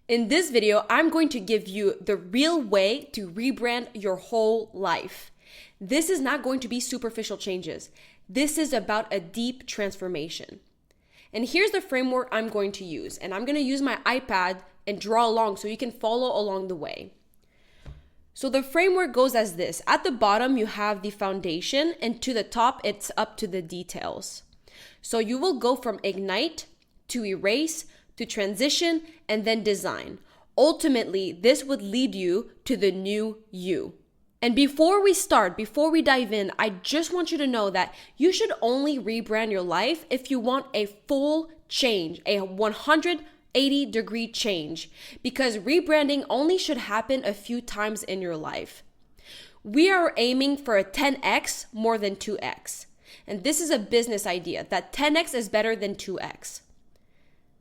In this video, I'm going to give you the real way to rebrand your whole life. This is not going to be superficial changes. This is about a deep transformation. And here's the framework I'm going to use. And I'm going to use my iPad and draw along so you can follow along the way. So the framework goes as this. At the bottom, you have the foundation, and to the top, it's up to the details. So you will go from ignite to erase to transition and then design. Ultimately, this would lead you to the new you. And before we dive in, I just want you to know that you should only rebrand your life if you want a full change, a 180-degree change, because rebranding only should happen a few times in your life. We are aiming for a 10x more than 2x. And this is a business idea that 10x is better than 2x.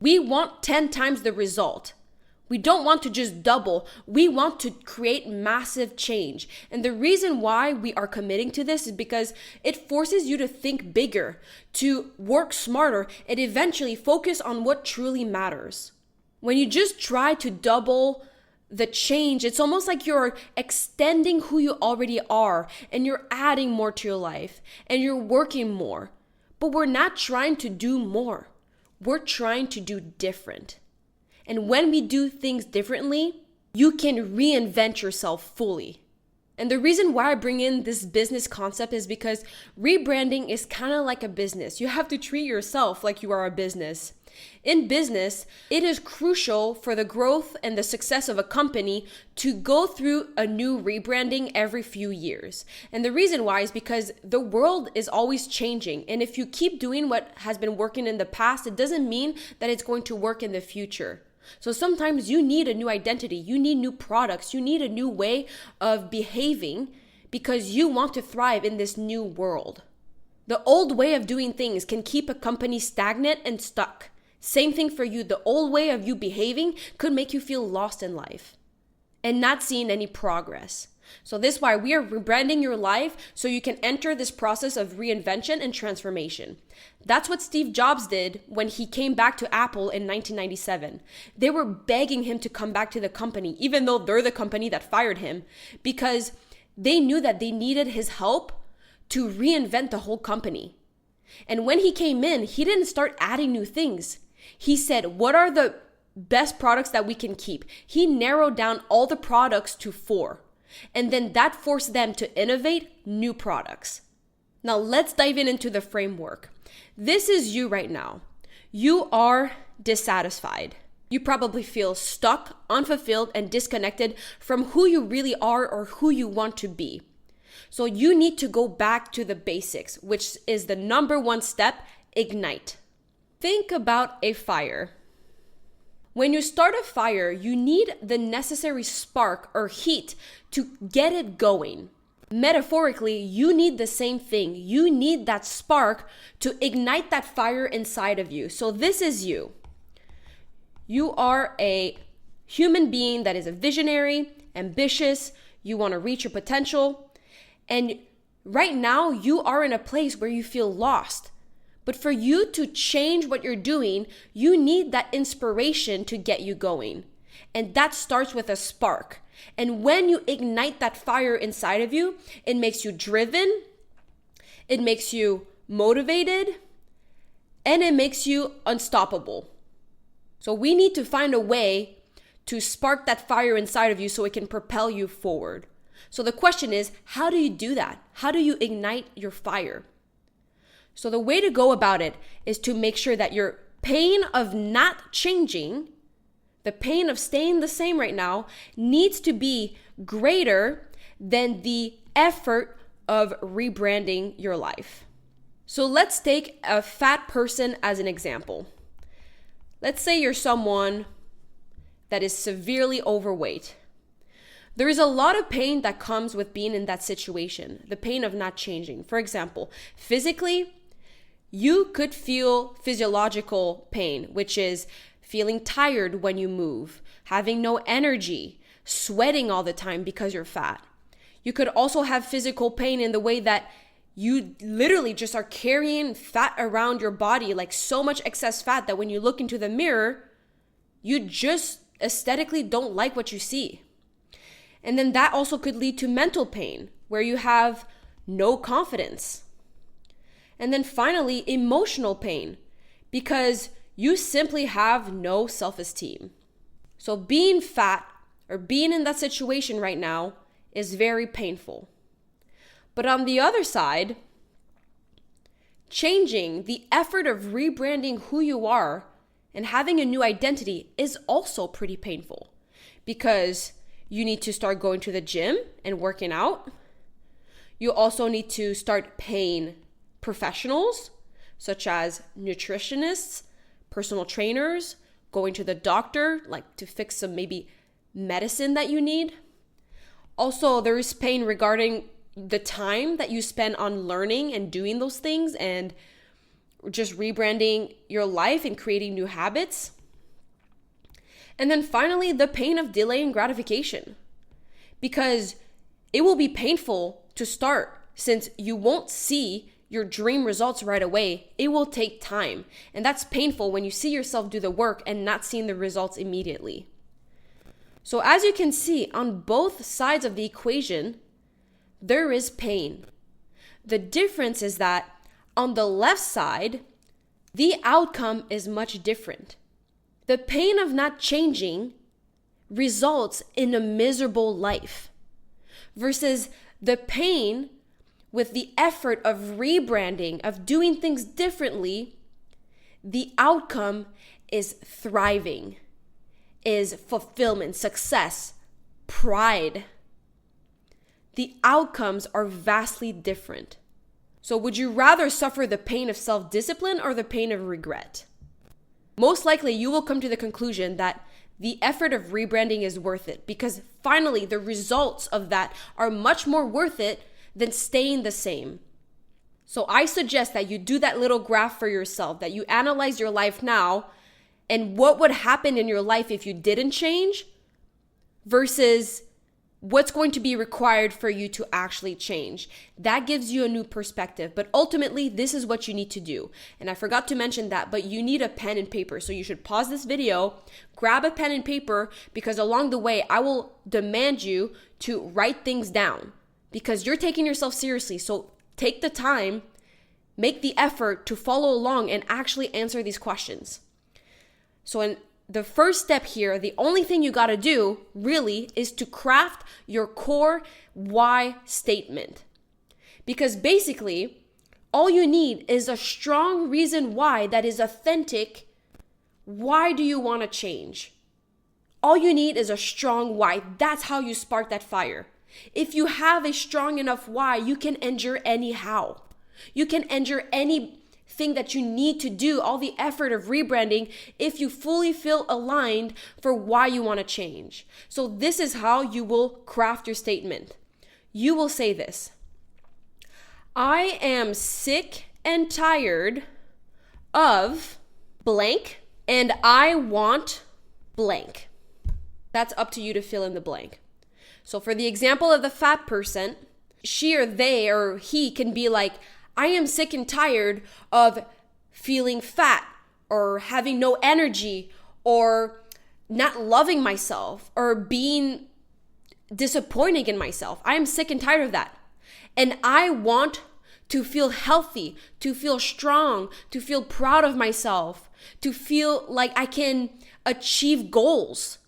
We want 10 times the result. We don't want to just double. We want to create massive change. And the reason why we are committing to this is because it forces you to think bigger, to work smarter, and eventually focus on what truly matters. When you just try to double the change, it's almost like you're extending who you already are, and you're adding more to your life, and you're working more. But we're not trying to do more. We're trying to do different. And when we do things differently, you can reinvent yourself fully. And the reason why I bring in this business concept is because rebranding is kind of like a business. You have to treat yourself like you are a business. In business, it is crucial for the growth and the success of a company to go through a new rebranding every few years. And the reason why is because the world is always changing. And if you keep doing what has been working in the past, it doesn't mean that it's going to work in the future. So sometimes you need a new identity, you need new products, you need a new way of behaving because you want to thrive in this new world. The old way of doing things can keep a company stagnant and stuck. Same thing for you. The old way of you behaving could make you feel lost in life and not seeing any progress. So this is why we are rebranding your life so you can enter this process of reinvention and transformation. That's what Steve Jobs did when he came back to Apple in 1997. They were begging him to come back to the company, even though they're the company that fired him, because they knew that they needed his help to reinvent the whole company. And when he came in, he didn't start adding new things. He said, what are the best products that we can keep? He narrowed down all the products to 4. And then that forced them to innovate new products. Now let's dive into the framework. This is you right now. You are dissatisfied. You probably feel stuck, unfulfilled, and disconnected from who you really are or who you want to be. So you need to go back to the basics, which is the number one step, ignite. Think about a fire. When you start a fire, you need the necessary spark or heat to get it going. Metaphorically, you need the same thing. You need that spark to ignite that fire inside of you. So this is you. You are a human being that is a visionary, ambitious. You want to reach your potential. And right now, you are in a place where you feel lost. But for you to change what you're doing, you need that inspiration to get you going. And that starts with a spark. And when you ignite that fire inside of you, it makes you driven, it makes you motivated, and it makes you unstoppable. So we need to find a way to spark that fire inside of you so it can propel you forward. So the question is, how do you do that? How do you ignite your fire? So the way to go about it is to make sure that your pain of not changing, the pain of staying the same right now, needs to be greater than the effort of rebranding your life. So let's take a fat person as an example. Let's say you're someone that is severely overweight. There is a lot of pain that comes with being in that situation, the pain of not changing. For example, physically, you could feel physiological pain, which is feeling tired when you move, having no energy, sweating all the time because you're fat. You could also have physical pain in the way that you literally just are carrying fat around your body, like so much excess fat that when you look into the mirror, you just aesthetically don't like what you see. And then that also could lead to mental pain, where you have no confidence. And then finally, emotional pain, because you simply have no self-esteem. So being fat or being in that situation right now is very painful. But on the other side, changing the effort of rebranding who you are and having a new identity is also pretty painful, because you need to start going to the gym and working out. You also need to start paying professionals such as nutritionists, personal trainers, going to the doctor, like to fix some maybe medicine that you need. Also, there is pain regarding the time that you spend on learning and doing those things and just rebranding your life and creating new habits. And then finally, the pain of delaying gratification, because it will be painful to start since you won't see your dream results right away. It will take time. And that's painful when you see yourself do the work and not seeing the results immediately. So as you can see, on both sides of the equation, there is pain. The difference is that on the left side, the outcome is much different. The pain of not changing results in a miserable life, versus the pain with the effort of rebranding, of doing things differently. The outcome is thriving, is fulfillment, success, pride. The outcomes are vastly different. So would you rather suffer the pain of self-discipline or the pain of regret? Most likely you will come to the conclusion that the effort of rebranding is worth it, because finally the results of that are much more worth it than staying the same. So I suggest that you do that little graph for yourself, that you analyze your life now and what would happen in your life if you didn't change versus what's going to be required for you to actually change. That gives you a new perspective. But ultimately, this is what you need to do. And I forgot to mention that, but you need a pen and paper. So you should pause this video, grab a pen and paper, because along the way, I will demand you to write things down, because you're taking yourself seriously. So take the time, make the effort to follow along and actually answer these questions. So in the first step here, the only thing you got to do really is to craft your core why statement. Because basically, all you need is a strong reason why that is authentic. Why do you want to change? All you need is a strong why. That's how you spark that fire. If you have a strong enough why, you can endure any how. You can endure anything that you need to do, all the effort of rebranding, if you fully feel aligned for why you want to change. So this is how you will craft your statement. You will say this: I am sick and tired of blank, and I want blank. That's up to you to fill in the blank. So for the example of the fat person, she or they or he can be like, I am sick and tired of feeling fat or having no energy or not loving myself or being disappointing in myself. I am sick and tired of that. And I want to feel healthy, to feel strong, to feel proud of myself, to feel like I can achieve goals.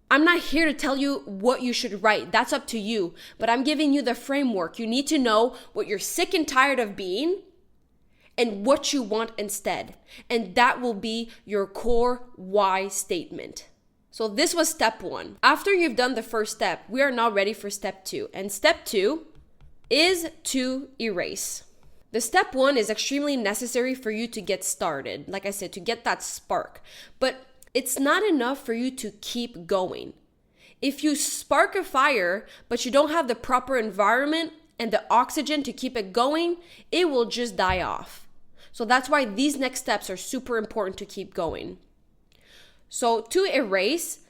I'm not here to tell you what you should write. That's up to you. But I'm giving you the framework. You need to know what you're sick and tired of being and what you want instead. And that will be your core why statement. So this was step 1. After you've done the first step, we are now ready for step 2. And step 2 is to erase. The step 1 is extremely necessary for you to get started. Like I said, to get that spark. But it's not enough for you to keep going. If you spark a fire, but you don't have the proper environment and the oxygen to keep it going, it will just die off. So that's why these next steps are super important to keep going. So to erase,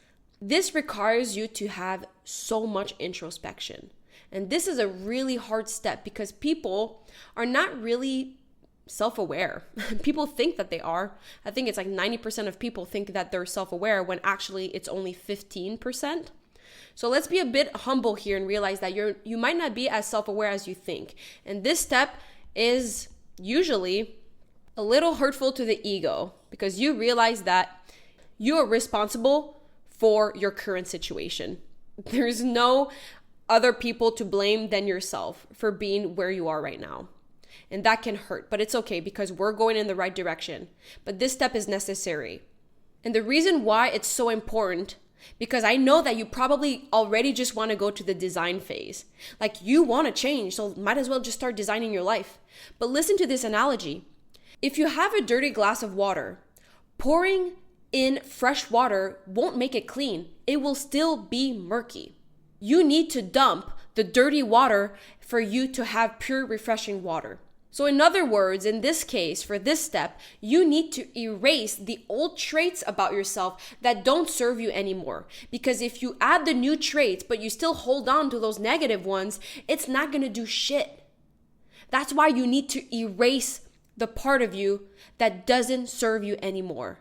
this requires you to have so much introspection. And this is a really hard step because people are not really self-aware. People think that they are. I think it's like 90% of people think that they're self-aware when actually it's only 15%. So let's be a bit humble here and realize that you might not be as self-aware as you think. And this step is usually a little hurtful to the ego because you realize that you are responsible for your current situation. There's no other people to blame than yourself for being where you are right now. And that can hurt, but it's okay because we're going in the right direction. But this step is necessary. And the reason why it's so important, because I know that you probably already just want to go to the design phase. Like you want to change, so might as well just start designing your life. But listen to this analogy. If you have a dirty glass of water, pouring in fresh water won't make it clean. It will still be murky. You need to dump the dirty water for you to have pure, refreshing water. So in other words, in this case, for this step, you need to erase the old traits about yourself that don't serve you anymore. Because if you add the new traits, but you still hold on to those negative ones, it's not going to do shit. That's why you need to erase the part of you that doesn't serve you anymore.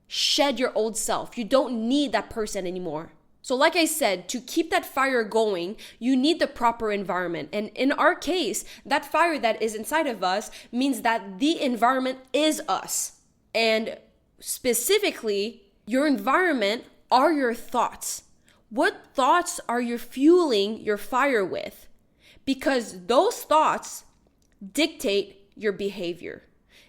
Shed your old self. You don't need that person anymore. So like I said, to keep that fire going, you need the proper environment. And in our case, that fire that is inside of us means that the environment is us. And specifically, your environment are your thoughts. What thoughts are you fueling your fire with? Because those thoughts dictate your behavior.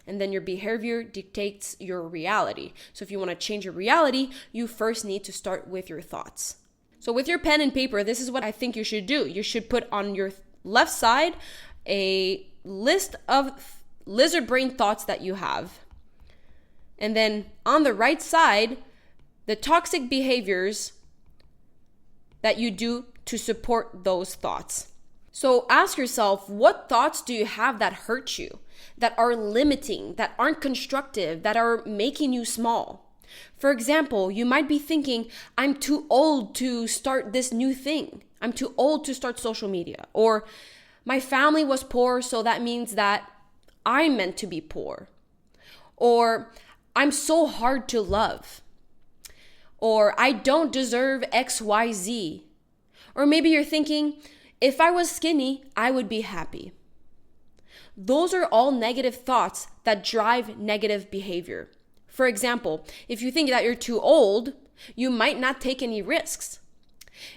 And then your behavior dictates your reality. So if you want to change your reality, you first need to start with your thoughts. So with your pen and paper, this is what I think you should do. You should put on your left side a list of lizard brain thoughts that you have. And then on the right side, the toxic behaviors that you do to support those thoughts. So ask yourself, what thoughts do you have that hurt you, that are limiting, that aren't constructive, that are making you small? For example, you might be thinking, I'm too old to start this new thing. I'm too old to start social media. Or my family was poor, so that means that I'm meant to be poor. Or I'm so hard to love. Or I don't deserve XYZ. Or maybe you're thinking, if I was skinny, I would be happy. Those are all negative thoughts that drive negative behavior. For example, if you think that you're too old, you might not take any risks.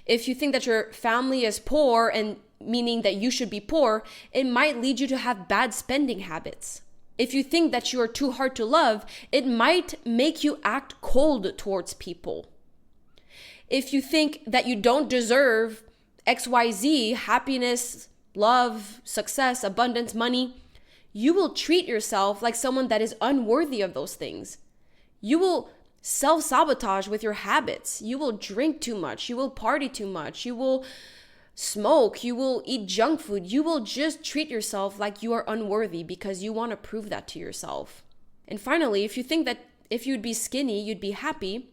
If you think that your family is poor and meaning that you should be poor, it might lead you to have bad spending habits. If you think that you are too hard to love, it might make you act cold towards people. If you think that you don't deserve XYZ, happiness, love, success, abundance, money, you will treat yourself like someone that is unworthy of those things. You will self-sabotage with your habits. You will drink too much. You will party too much. You will smoke. You will eat junk food. You will just treat yourself like you are unworthy because you want to prove that to yourself. And finally, if you think that if you'd be skinny, you'd be happy,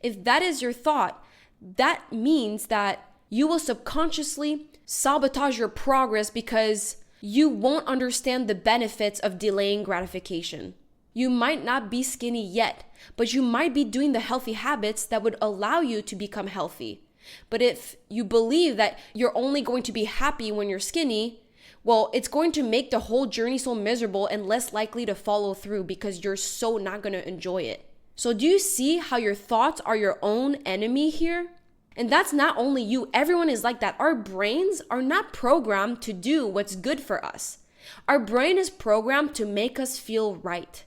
if that is your thought, that means that you will subconsciously sabotage your progress because you won't understand the benefits of delaying gratification. You might not be skinny yet, but you might be doing the healthy habits that would allow you to become healthy. But if you believe that you're only going to be happy when you're skinny, well, it's going to make the whole journey so miserable and less likely to follow through because you're so not going to enjoy it. So do you see how your thoughts are your own enemy here? And that's not only you, everyone is like that. Our brains are not programmed to do what's good for us. Our brain is programmed to make us feel right.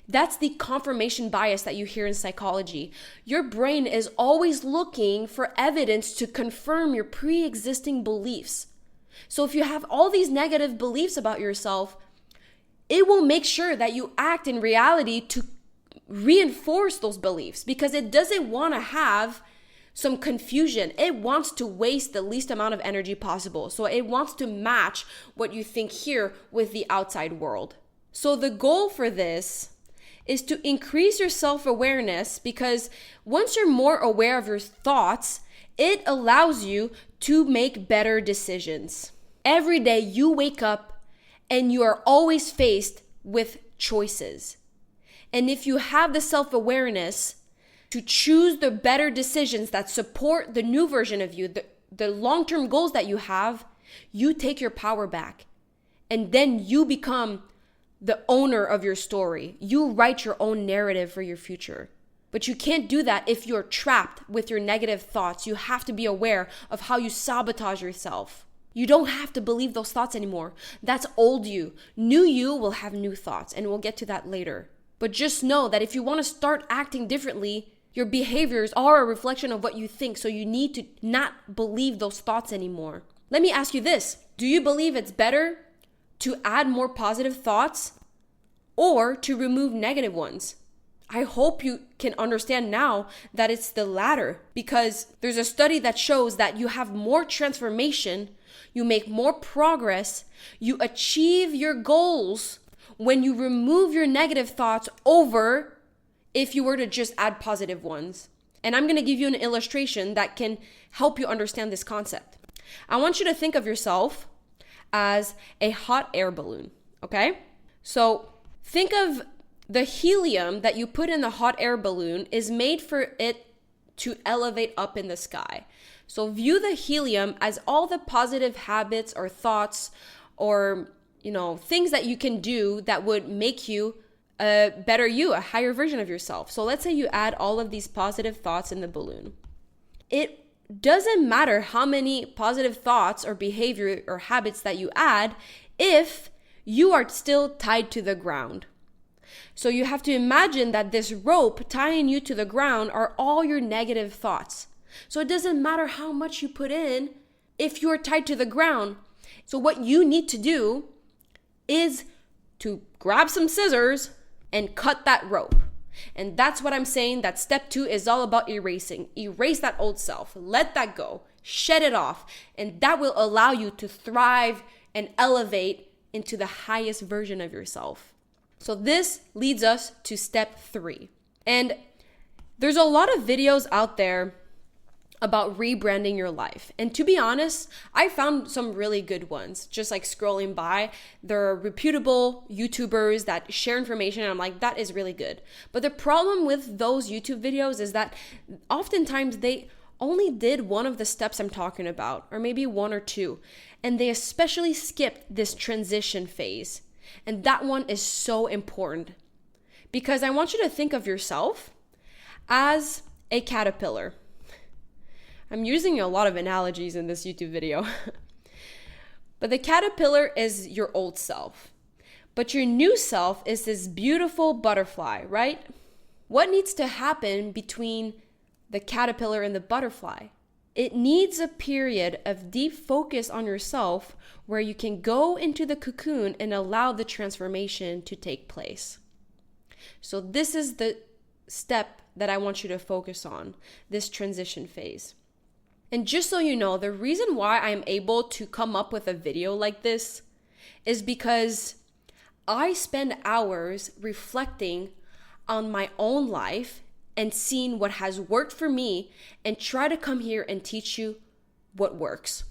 That's the confirmation bias that you hear in psychology. Your brain is always looking for evidence to confirm your pre-existing beliefs. So if you have all these negative beliefs about yourself, it will make sure that you act in reality to reinforce those beliefs because it doesn't want to have some confusion. It wants to waste the least amount of energy possible. So it wants to match what you think here with the outside world. So the goal for this is to increase your self-awareness because once you're more aware of your thoughts, it allows you to make better decisions. Every day you wake up and you are always faced with choices. And if you have the self-awareness to choose the better decisions that support the new version of you, the long-term goals that you have, you take your power back. And then you become the owner of your story. You write your own narrative for your future. But you can't do that if you're trapped with your negative thoughts. You have to be aware of how you sabotage yourself. You don't have to believe those thoughts anymore. That's old you. New you will have new thoughts, and we'll get to that later. But just know that if you want to start acting differently, your behaviors are a reflection of what you think, so you need to not believe those thoughts anymore. Let me ask you this. Do you believe it's better to add more positive thoughts or to remove negative ones? I hope you can understand now that it's the latter, because there's a study that shows that you have more transformation, you make more progress, you achieve your goals when you remove your negative thoughts over if you were to just add positive ones. And I'm going to give you an illustration that can help you understand this concept. I want you to think of yourself as a hot air balloon, okay? So think of the helium that you put in the hot air balloon is made for it to elevate up in the sky. So view the helium as all the positive habits or thoughts or, things that you can do that would make you a better you, a higher version of yourself. So let's say you add all of these positive thoughts in the balloon. It doesn't matter how many positive thoughts or behavior or habits that you add if you are still tied to the ground. So you have to imagine that this rope tying you to the ground are all your negative thoughts. So it doesn't matter how much you put in if you're tied to the ground. So what you need to do is to grab some scissors and cut that rope. And that's what I'm saying, that step 2 is all about erasing. Erase that old self. Let that go. Shed it off. And that will allow you to thrive and elevate into the highest version of yourself. So this leads us to step 3. And there's a lot of videos out there about rebranding your life. And to be honest, I found some really good ones, just like scrolling by. There are reputable YouTubers that share information, and I'm like, that is really good. But the problem with those YouTube videos is that oftentimes they only did one of the steps I'm talking about, or maybe 1 or 2. And they especially skipped this transition phase. And that one is so important, because I want you to think of yourself as a caterpillar. I'm using a lot of analogies in this YouTube video. But the caterpillar is your old self. But your new self is this beautiful butterfly, right? What needs to happen between the caterpillar and the butterfly? It needs a period of deep focus on yourself where you can go into the cocoon and allow the transformation to take place. So this is the step that I want you to focus on, this transition phase. And just so you know, the reason why I'm able to come up with a video like this is because I spend hours reflecting on my own life and seeing what has worked for me and try to come here and teach you what works.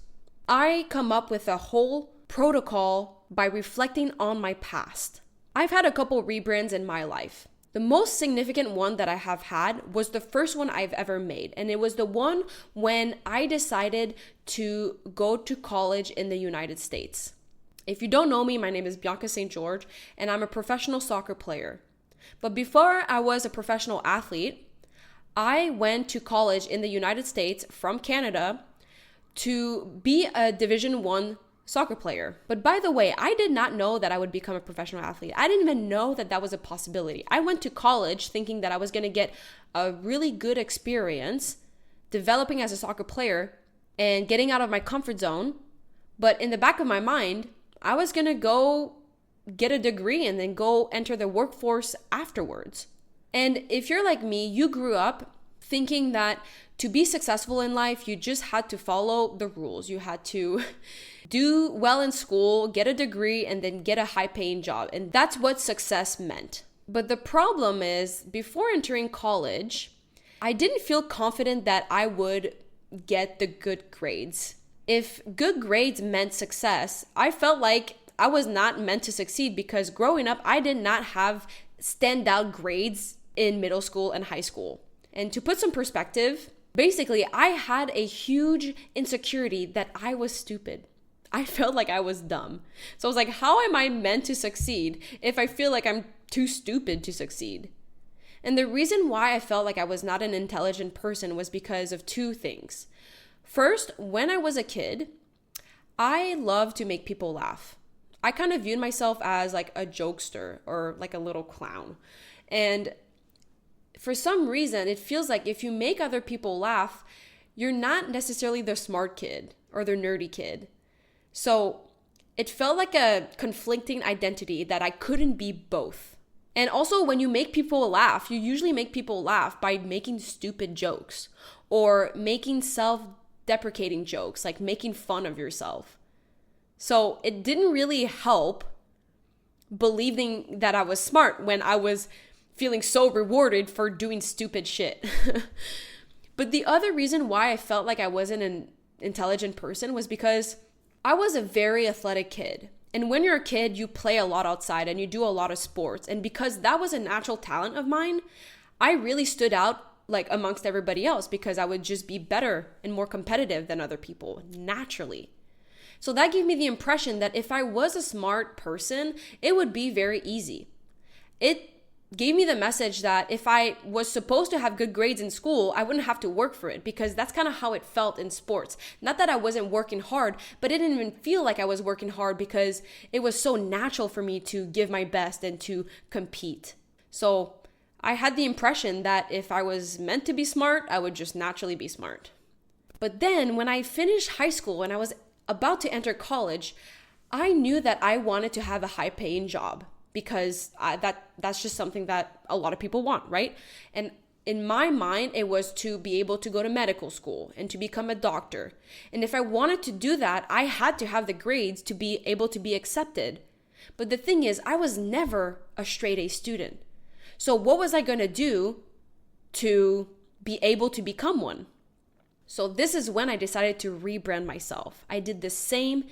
I come up with a whole protocol by reflecting on my past. I've had a couple rebrands in my life. The most significant one that I have had was the first one I've ever made. And it was the one when I decided to go to college in the United States. If you don't know me, my name is Bianca St. George, and I'm a professional soccer player. But before I was a professional athlete, I went to college in the United States from Canada to be a Division I soccer player. But by the way, I did not know that I would become a professional athlete. I didn't even know that that was a possibility. I went to college thinking that I was going to get a really good experience developing as a soccer player and getting out of my comfort zone. But in the back of my mind, I was going to go get a degree and then go enter the workforce afterwards. And if you're like me, you grew up thinking that to be successful in life, you just had to follow the rules. You had to do well in school, get a degree, and then get a high-paying job. And that's what success meant. But the problem is, before entering college, I didn't feel confident that I would get the good grades. If good grades meant success, I felt like I was not meant to succeed because growing up, I did not have standout grades in middle school and high school. And to put some perspective, basically, I had a huge insecurity that I was stupid. I felt like I was dumb. So I was like, how am I meant to succeed if I feel like I'm too stupid to succeed? And the reason why I felt like I was not an intelligent person was because of two things. First, when I was a kid, I loved to make people laugh. I kind of viewed myself as like a jokester or like a little clown. And for some reason, it feels like if you make other people laugh, you're not necessarily the smart kid or the nerdy kid. So it felt like a conflicting identity that I couldn't be both. And also, when you make people laugh, you usually make people laugh by making stupid jokes or making self-deprecating jokes, like making fun of yourself. So it didn't really help believing that I was smart when I was feeling so rewarded for doing stupid shit. But the other reason why I felt like I wasn't an intelligent person was because I was a very athletic kid. And when you're a kid, you play a lot outside and you do a lot of sports. And because that was a natural talent of mine, I really stood out like amongst everybody else because I would just be better and more competitive than other people naturally. So that gave me the impression that if I was a smart person, it would be very easy. It gave me the message that if I was supposed to have good grades in school, I wouldn't have to work for it because that's kind of how it felt in sports. Not that I wasn't working hard, but it didn't even feel like I was working hard because it was so natural for me to give my best and to compete. So I had the impression that if I was meant to be smart, I would just naturally be smart. But then when I finished high school and I was about to enter college, I knew that I wanted to have a high-paying job. Because that's just something that a lot of people want, right? And in my mind, it was to be able to go to medical school and to become a doctor. And if I wanted to do that, I had to have the grades to be able to be accepted. But the thing is, I was never a straight A student. So what was I going to do to be able to become one? So this is when I decided to rebrand myself. I did the same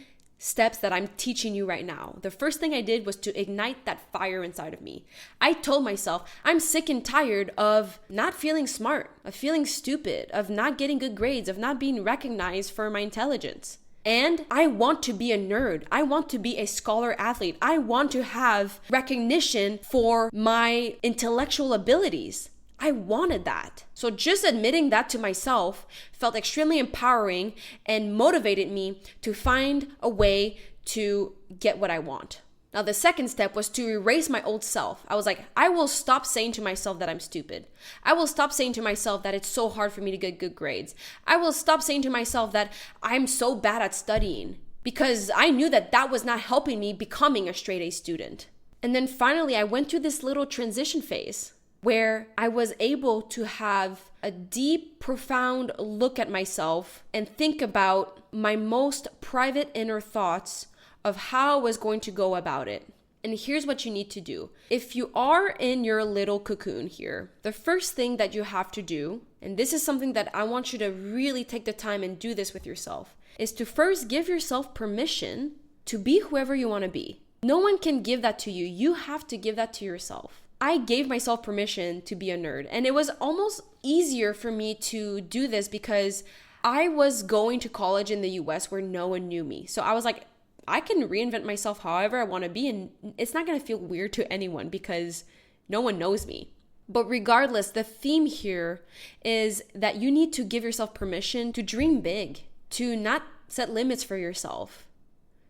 steps that I'm teaching you right now. The first thing I did was to ignite that fire inside of me. I told myself, I'm sick and tired of not feeling smart, of feeling stupid, of not getting good grades, of not being recognized for my intelligence. And I want to be a nerd. I want to be a scholar athlete. I want to have recognition for my intellectual abilities. I wanted that. So just admitting that to myself felt extremely empowering and motivated me to find a way to get what I want. Now, the second step was to erase my old self. I was like, I will stop saying to myself that I'm stupid. I will stop saying to myself that it's so hard for me to get good grades. I will stop saying to myself that I'm so bad at studying because I knew that that was not helping me becoming a straight A student. And then finally, I went through this little transition phase where I was able to have a deep, profound look at myself and think about my most private inner thoughts of how I was going to go about it. And here's what you need to do. If you are in your little cocoon here, the first thing that you have to do, and this is something that I want you to really take the time and do this with yourself, is to first give yourself permission to be whoever you want to be. No one can give that to you. You have to give that to yourself. I gave myself permission to be a nerd, and it was almost easier for me to do this because I was going to college in the US where no one knew me. So I was like, I can reinvent myself however I want to be, and it's not going to feel weird to anyone because no one knows me. But regardless, the theme here is that you need to give yourself permission to dream big, to not set limits for yourself,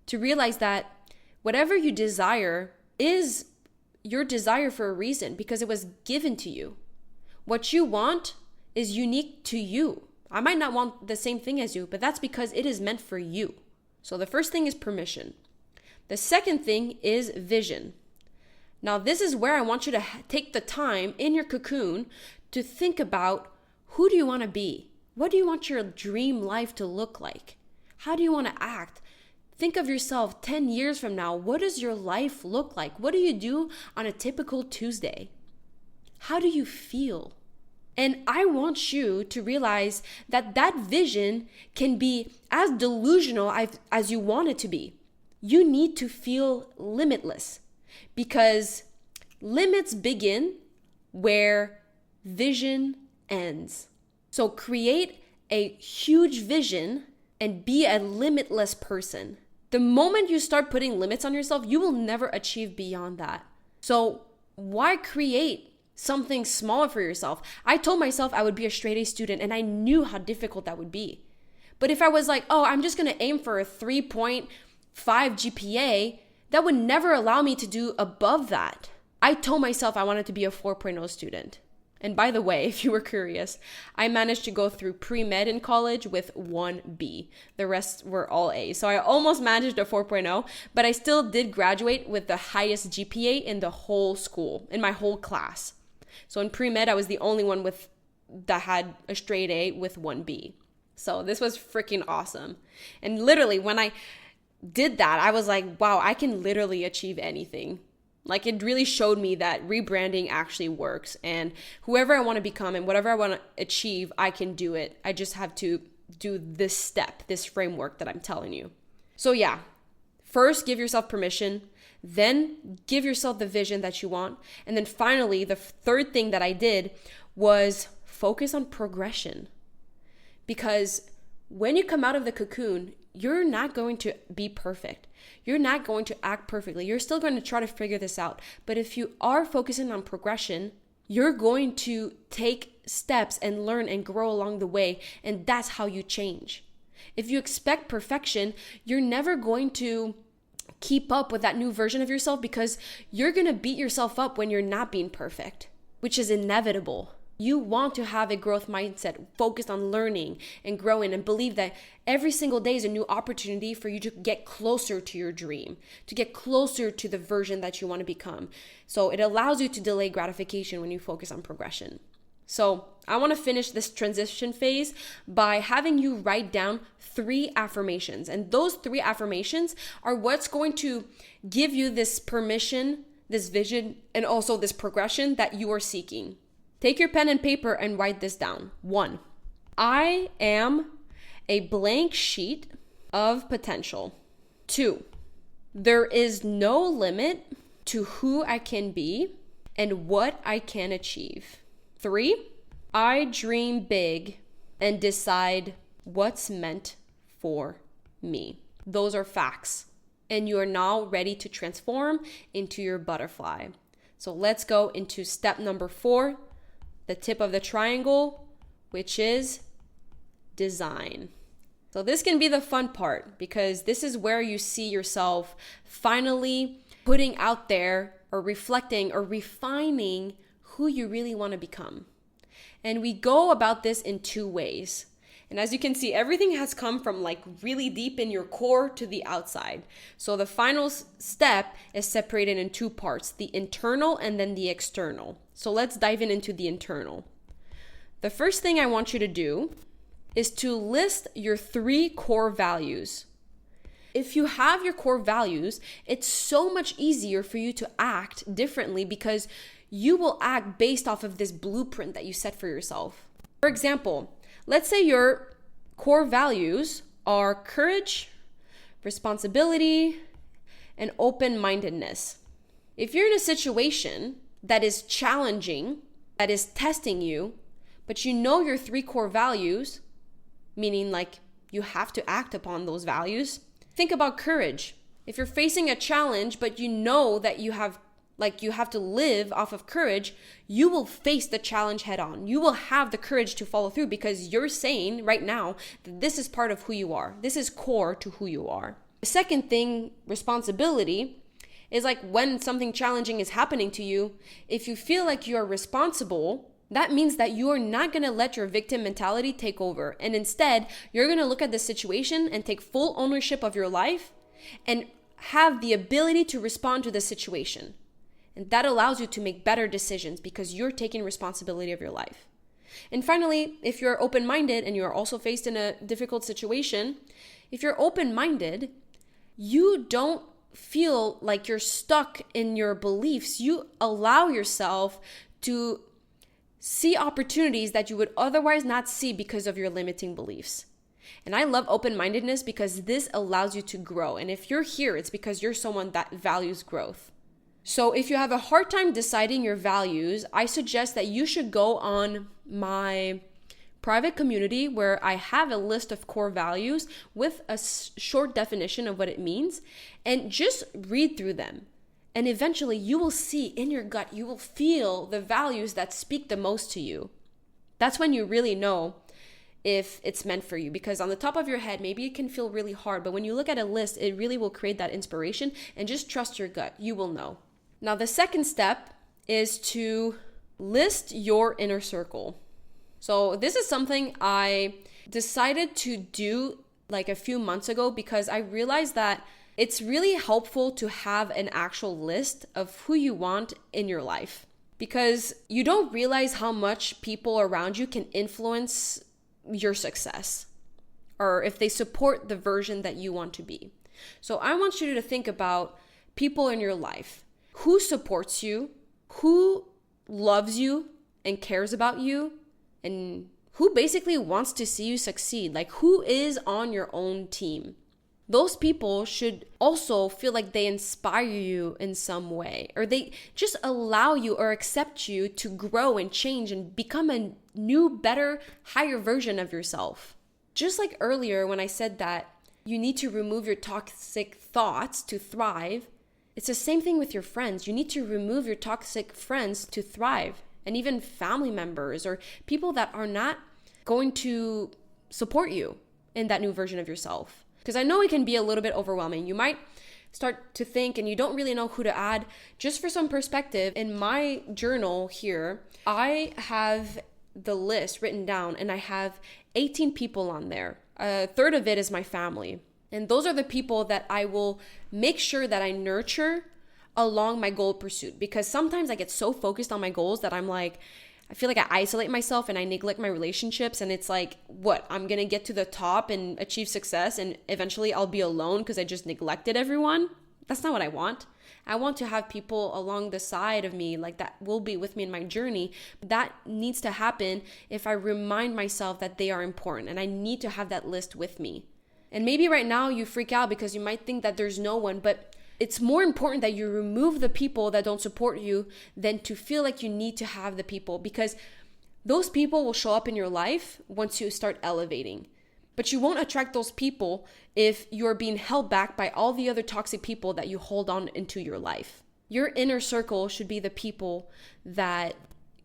to realize that whatever you desire is your desire for a reason because it was given to you. What you want is unique to you. I might not want the same thing as you, but that's because it is meant for you. So the first thing is permission. The second thing is vision. Now, this is where I want you to take the time in your cocoon to think about who do you want to be? What do you want your dream life to look like? How do you want to act? Think of yourself 10 years from now. What does your life look like? What do you do on a typical Tuesday? How do you feel? And I want you to realize that that vision can be as delusional as you want it to be. you need to feel limitless, because limits begin where vision ends. So create a huge vision and be a limitless person. The moment you start putting limits on yourself, you will never achieve beyond that. So why create something smaller for yourself? I told myself I would be a straight A student, and I knew how difficult that would be. But if I was like, oh, I'm just gonna aim for a 3.5 GPA, that would never allow me to do above that. I told myself I wanted to be a 4.0 student. And by the way, if you were curious, I managed to go through pre-med in college with 1B. The rest were all A's. So I almost managed a 4.0, but I still did graduate with the highest GPA in the whole school, in my whole class. So in pre-med, I was the only one that had a straight A with 1B. So this was freaking awesome. And literally, when I did that, I was like, wow, I can literally achieve anything. Like, it really showed me that rebranding actually works, and whoever I want to become and whatever I want to achieve, I can do it. I just have to do this step, this framework that I'm telling you. So yeah, first give yourself permission, then give yourself the vision that you want. And then finally, the third thing that I did was focus on progression. Because when you come out of the cocoon, you're not going to be perfect. You're not going to act perfectly. You're still going to try to figure this out. But if you are focusing on progression, you're going to take steps and learn and grow along the way. And that's how you change. If you expect perfection, you're never going to keep up with that new version of yourself, because you're going to beat yourself up when you're not being perfect, which is inevitable. You want to have a growth mindset focused on learning and growing, and believe that every single day is a new opportunity for you to get closer to your dream, to get closer to the version that you want to become. So it allows you to delay gratification when you focus on progression. So I want to finish this transition phase by having you write down 3 affirmations. And those 3 affirmations are what's going to give you this permission, this vision, and also this progression that you are seeking. Take your pen and paper and write this down. 1, I am a blank sheet of potential. 2, there is no limit to who I can be and what I can achieve. 3, I dream big and decide what's meant for me. Those are facts. And you are now ready to transform into your butterfly. So let's go into step number 4. The tip of the triangle, which is design. So this can be the fun part, because this is where you see yourself finally putting out there or reflecting or refining who you really want to become. And we go about this in 2 ways. And as you can see, everything has come from like really deep in your core to the outside. So the final step is separated in 2 parts, the internal and then the external. So let's dive into the internal. The first thing I want you to do is to list your 3 core values. If you have your core values, it's so much easier for you to act differently, because you will act based off of this blueprint that you set for yourself. For example, let's say your core values are courage, responsibility, and open-mindedness. If you're in a situation that is challenging, that is testing you, but you know your 3 core values, meaning like you have to act upon those values. Think about courage. If you're facing a challenge, but you know that you have to live off of courage, you will face the challenge head on. You will have the courage to follow through, because you're saying right now that this is part of who you are. This is core to who you are. The second thing, responsibility, is like when something challenging is happening to you, if you feel like you are responsible, that means that you are not going to let your victim mentality take over. And instead, you're going to look at the situation and take full ownership of your life and have the ability to respond to the situation. And that allows you to make better decisions, because you're taking responsibility of your life. And finally, if you're open-minded and you're also faced in a difficult situation, if you're open-minded, you don't feel like you're stuck in your beliefs. You allow yourself to see opportunities that you would otherwise not see because of your limiting beliefs. And I love open-mindedness because this allows you to grow. And if you're here, it's because you're someone that values growth. So if you have a hard time deciding your values, I suggest that you should go on my private community where I have a list of core values with a short definition of what it means, and just read through them. And eventually you will see in your gut, you will feel the values that speak the most to you. That's when you really know if it's meant for you, because on the top of your head, maybe it can feel really hard, but when you look at a list, it really will create that inspiration, and just trust your gut. You will know. Now, the second step is to list your inner circle. So this is something I decided to do like a few months ago because I realized that it's really helpful to have an actual list of who you want in your life, because you don't realize how much people around you can influence your success, or if they support the version that you want to be. So I want you to think about people in your life. Who supports you? Who loves you and cares about you? And who basically wants to see you succeed? Like, who is on your own team? Those people should also feel like they inspire you in some way, or they just allow you or accept you to grow and change and become a new, better, higher version of yourself. Just like earlier when I said that you need to remove your toxic thoughts to thrive, it's the same thing with your friends. You need to remove your toxic friends to thrive. And even family members or people that are not going to support you in that new version of yourself. Because I know it can be a little bit overwhelming. You might start to think and you don't really know who to add. Just for some perspective, in my journal here, I have the list written down and I have 18 people on there. A third of it is my family. And those are the people that I will make sure that I nurture along my goal pursuit, because sometimes I get so focused on my goals that I feel like I isolate myself and I neglect my relationships, and it's like, what, I'm gonna get to the top and achieve success and eventually I'll be alone because I just neglected everyone? That's not what I want. I want to have people along the side of me, like that will be with me in my journey. That needs to happen if I remind myself that they are important, and I need to have that list with me. And maybe right now you freak out because you might think that there's no one, but it's more important that you remove the people that don't support you than to feel like you need to have the people, because those people will show up in your life once you start elevating. But you won't attract those people if you're being held back by all the other toxic people that you hold on into your life. Your inner circle should be the people that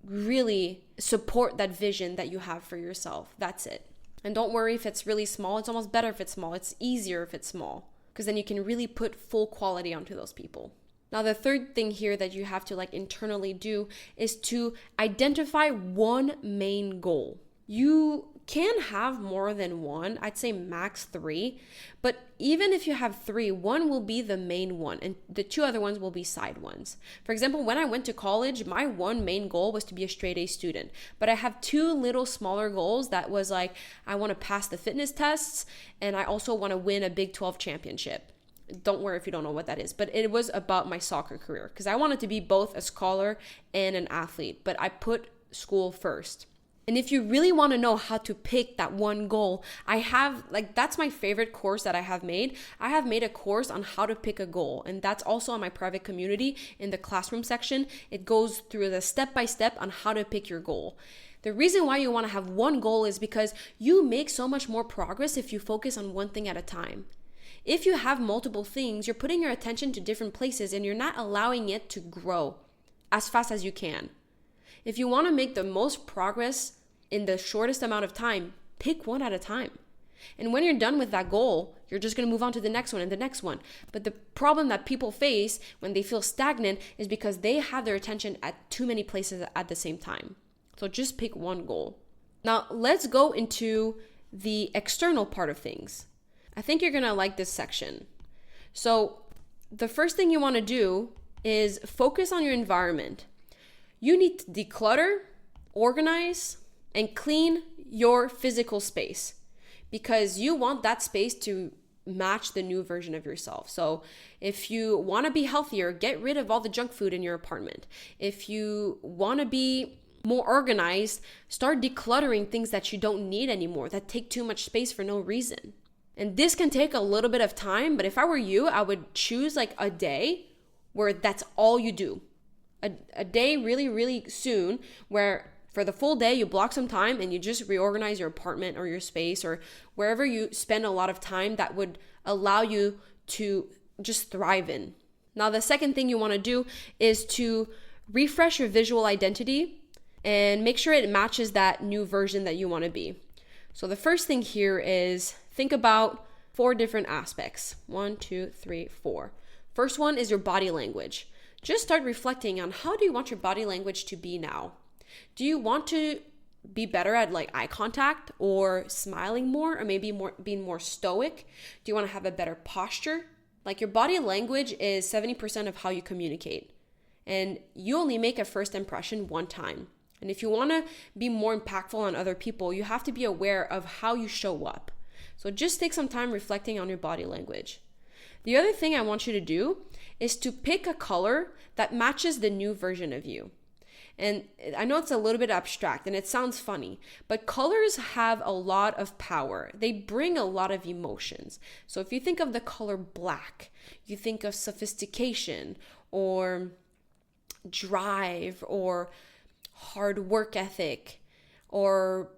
really support that vision that you have for yourself. That's it. And don't worry if it's really small. It's almost better if it's small. It's easier if it's small, because then you can really put full quality onto those people. Now, the third thing here that you have to internally do is to identify one main goal. You can have more than one. I'd say max 3. But even if you have 3, one will be the main one and the 2 other ones will be side ones. For example, when I went to college, my one main goal was to be a straight A student. But I have 2 little smaller goals that was I want to pass the fitness tests, and I also want to win a Big 12 championship. Don't worry if you don't know what that is, but it was about my soccer career because I wanted to be both a scholar and an athlete, but I put school first. And if you really want to know how to pick that one goal, I have, that's my favorite course that I have made. I have made a course on how to pick a goal, and that's also on my private community in the classroom section. It goes through the step-by-step on how to pick your goal. The reason why you want to have one goal is because you make so much more progress if you focus on one thing at a time. If you have multiple things, you're putting your attention to different places and you're not allowing it to grow as fast as you can. If you want to make the most progress in the shortest amount of time, pick one at a time. And when you're done with that goal, you're just going to move on to the next one and the next one. But the problem that people face when they feel stagnant is because they have their attention at too many places at the same time. So just pick one goal. Now, let's go into the external part of things. I think you're going to like this section. So the first thing you want to do is focus on your environment. You need to declutter, organize, and clean your physical space because you want that space to match the new version of yourself. So if you want to be healthier, get rid of all the junk food in your apartment. If you want to be more organized, start decluttering things that you don't need anymore, that take too much space for no reason. And this can take a little bit of time, but if I were you, I would choose like a day where that's all you do. A day really, really soon where for the full day you block some time and you just reorganize your apartment or your space or wherever you spend a lot of time that would allow you to just thrive in. Now, the second thing you want to do is to refresh your visual identity and make sure it matches that new version that you want to be. So the first thing here is think about 4 different aspects. 1, 2, 3, 4. First one is your body language. Just start reflecting on how do you want your body language to be now? Do you want to be better at like eye contact or smiling more or maybe being more stoic? Do you want to have a better posture? Like your body language is 70% of how you communicate. And you only make a first impression one time. And if you want to be more impactful on other people, you have to be aware of how you show up. So just take some time reflecting on your body language. The other thing I want you to do is to pick a color that matches the new version of you. And I know it's a little bit abstract and it sounds funny, but colors have a lot of power. They bring a lot of emotions. So if you think of the color black, you think of sophistication or drive or hard work ethic. Or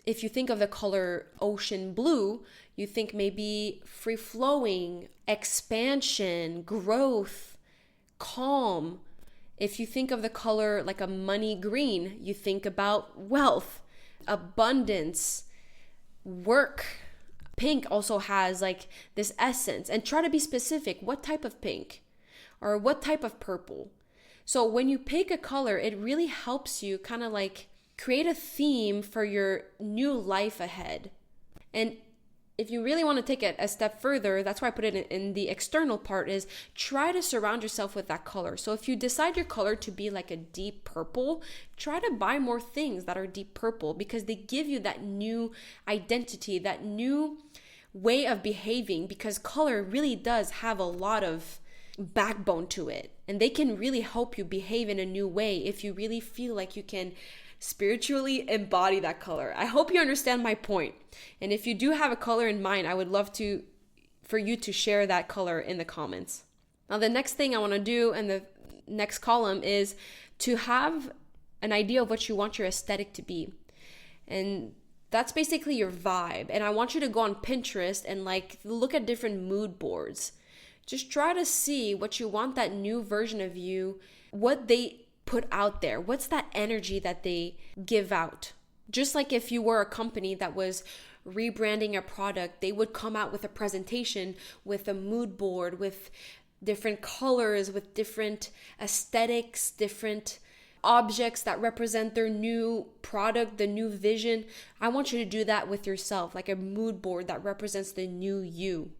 if you think of the color ocean blue, you think maybe free flowing, expansion, growth, calm. If you think of the color like a money green, you think about wealth, abundance, work. Pink also has like this essence, and try to be specific. What type of pink or what type of purple? So when you pick a color, it really helps you kind of like create a theme for your new life ahead. And if you really want to take it a step further, that's why I put it in the external part, is try to surround yourself with that color. So if you decide your color to be like a deep purple, try to buy more things that are deep purple because they give you that new identity, that new way of behaving, because color really does have a lot of backbone to it. And they can really help you behave in a new way if you really feel like you can spiritually embody that color. I hope you understand my point. And if you do have a color in mind, I would love for you to share that color in the comments. Now, the next thing I want to do in the next column is to have an idea of what you want your aesthetic to be. And that's basically your vibe. And I want you to go on Pinterest and like look at different mood boards. Just try to see what you want that new version of you, what they put out there. What's that energy that they give out? Just like if you were a company that was rebranding a product, they would come out with a presentation, with a mood board, with different colors, with different aesthetics, different objects that represent their new product, the new vision. I want you to do that with yourself, like a mood board that represents the new you.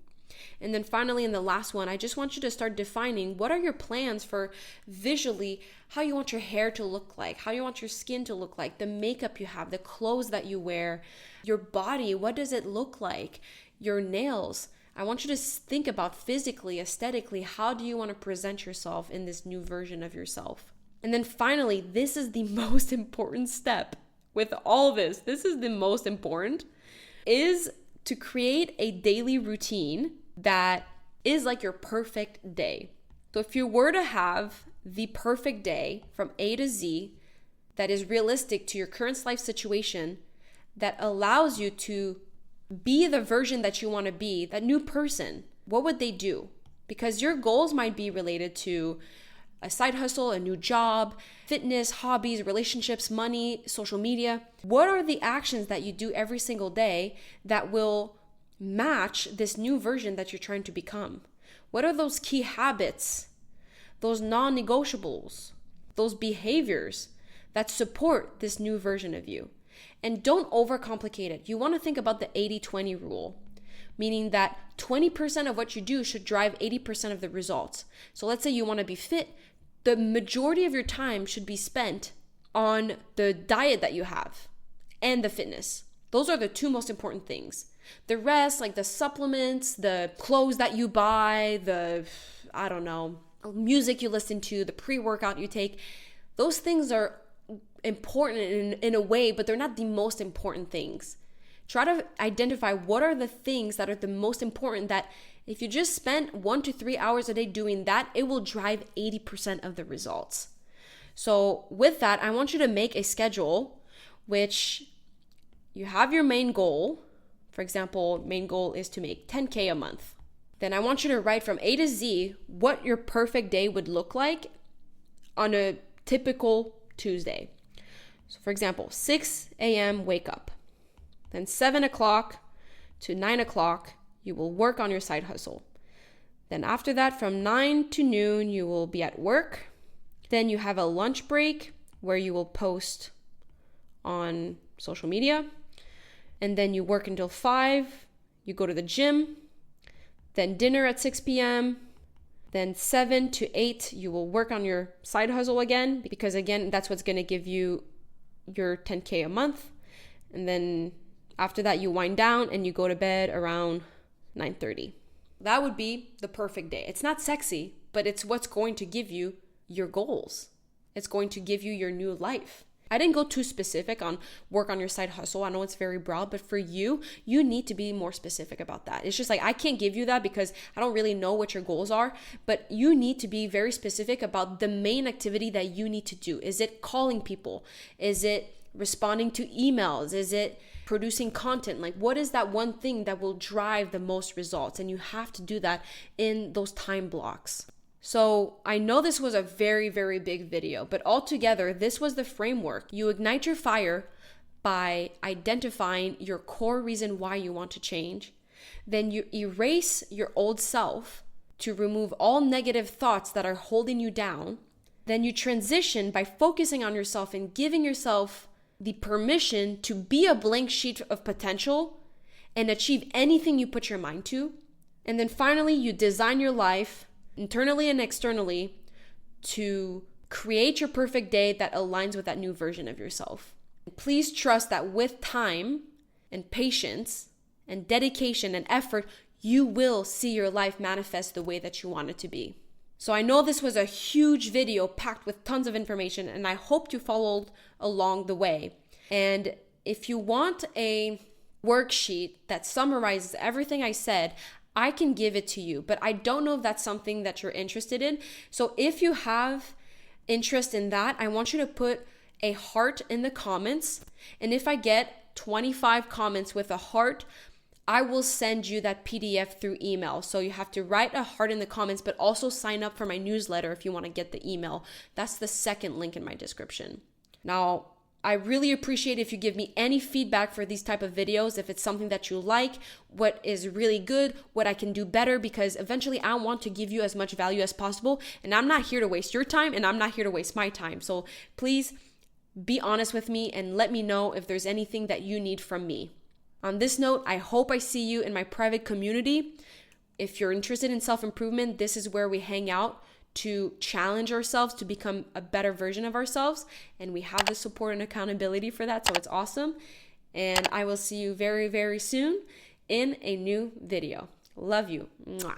And then finally, in the last one, I just want you to start defining what are your plans for visually, how you want your hair to look like, how you want your skin to look like, the makeup you have, the clothes that you wear, your body, what does it look like, your nails. I want you to think about physically, aesthetically, how do you want to present yourself in this new version of yourself? And then finally, this is the most important step with all this. This is the most important, is to create a daily routine that is like your perfect day. So if you were to have the perfect day from A to Z that is realistic to your current life situation, that allows you to be the version that you want to be, that new person, what would they do? Because your goals might be related to a side hustle, a new job, fitness, hobbies, relationships, money, social media. What are the actions that you do every single day that will match this new version that you're trying to become? What are those key habits, those non-negotiables, those behaviors that support this new version of you? And don't overcomplicate it. You want to think about the 80-20 rule, meaning that 20% of what you do should drive 80% of the results. So let's say you want to be fit. The majority of your time should be spent on the diet that you have and the fitness. Those are the two most important things. The rest, like the supplements, the clothes that you buy, the, music you listen to, the pre-workout you take, those things are important in a way, but they're not the most important things. Try to identify what are the things that are the most important, that if you just spend 1 to 3 hours a day doing that, it will drive 80% of the results. So with that, I want you to make a schedule, which you have your main goal. For example, main goal is to make 10K a month. Then I want you to write from A to Z what your perfect day would look like on a typical Tuesday. So for example, 6 a.m. wake up. Then 7 o'clock to 9 o'clock, you will work on your side hustle. Then after that, from 9 to noon, you will be at work. Then you have a lunch break where you will post on social media. And then you work until 5, you go to the gym. Then dinner at 6 p.m. Then 7 to 8, you will work on your side hustle again, because again, that's what's going to give you your 10K a month. And then after that, you wind down and you go to bed around 9:30. That would be the perfect day. It's not sexy, but it's what's going to give you your goals. It's going to give you your new life. I didn't go too specific on work on your side hustle. I know it's very broad, but for you, you need to be more specific about that. It's just like, I can't give you that because I don't really know what your goals are, but you need to be very specific about the main activity that you need to do. Is it calling people? Is it responding to emails? Is it producing content? Like, what is that one thing that will drive the most results? And you have to do that in those time blocks. So I know this was a very, very big video, but altogether, this was the framework. You ignite your fire by identifying your core reason why you want to change. Then you erase your old self to remove all negative thoughts that are holding you down. Then you transition by focusing on yourself and giving yourself the permission to be a blank sheet of potential and achieve anything you put your mind to. And then finally, you design your life internally and externally to create your perfect day that aligns with that new version of yourself. Please trust that with time and patience and dedication and effort, you will see your life manifest the way that you want it to be. So I know this was a huge video packed with tons of information, and I hope you followed along the way. And if you want a worksheet that summarizes everything I said, I can give it to you, but I don't know if that's something that you're interested in. So if you have interest in that, I want you to put a heart in the comments. And if I get 25 comments with a heart, I will send you that PDF through email. So you have to write a heart in the comments, but also sign up for my newsletter if you want to get the email. That's the second link in my description. Now, I really appreciate if you give me any feedback for these type of videos, if it's something that you like, what is really good, what I can do better, because eventually I want to give you as much value as possible, and I'm not here to waste your time, and I'm not here to waste my time. So please be honest with me and let me know if there's anything that you need from me. On this note, I hope I see you in my private community. If you're interested in self-improvement, this is where we hang out to challenge ourselves to become a better version of ourselves. And we have the support and accountability for that. So it's awesome. And I will see you very, very soon in a new video. Love you. Mwah.